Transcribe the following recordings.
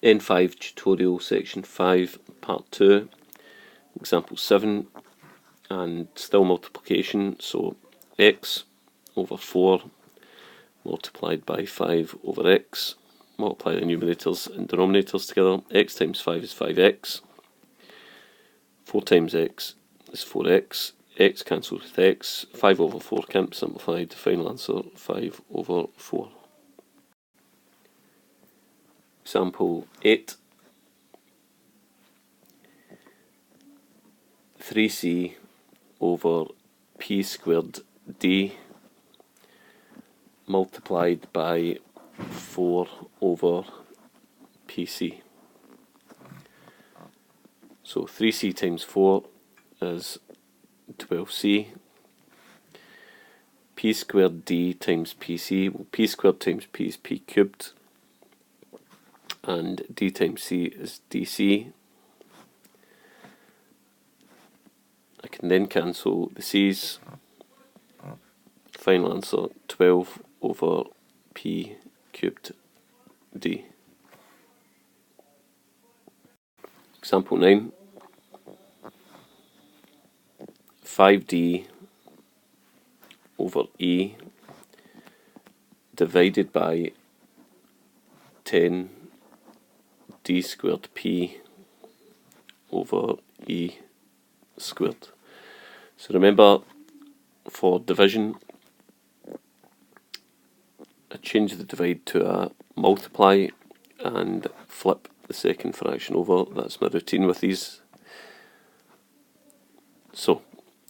N5 tutorial section 5 part 2, example 7, and still multiplication, so x over 4 multiplied by 5 over x, multiply the numerators and denominators together. X times 5 is 5x, 4 times x is 4x, x cancels with x, 5 over 4 can't be simplified, final answer 5 over 4. Example 8, 3c over p squared d multiplied by 4 over pc. So 3c times 4 is 12c. P squared d times pc, well, p squared times p is p cubed, and d times c is dc. I can then cancel the c's. Final answer 12 over p cubed d. Example 9, 5d over e divided by 10 d squared p over e squared. So remember, for division, I change the divide to a multiply and flip the second fraction over. That's my routine with these. So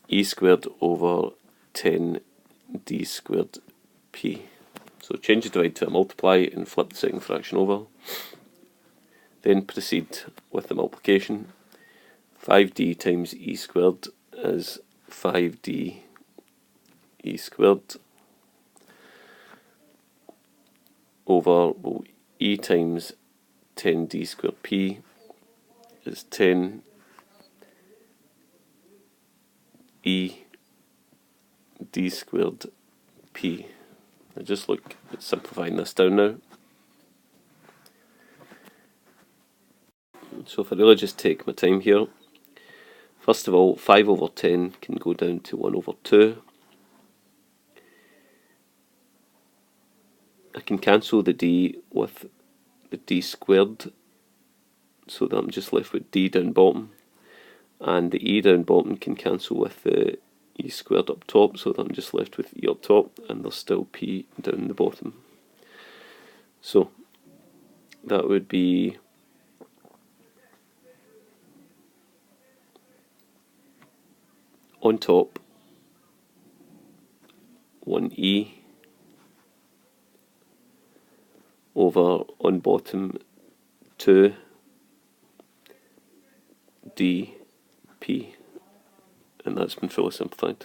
e squared over 10 d squared p. So change the divide to a multiply and flip the second fraction over. Then proceed with the multiplication. 5d times e squared is 5d e squared over, well, e times 10d squared p is 10 e d squared p. Now just look at simplifying this down now. So if I really just take my time here, first of all, 5 over 10 can go down to 1 over 2. I can cancel the d with the d squared, so that I'm just left with d down bottom, and the e down bottom can cancel with the e squared up top, so that I'm just left with e up top, and there's still p down the bottom. So that would be on top 1e over on bottom 2 dp, and that's been fully simplified.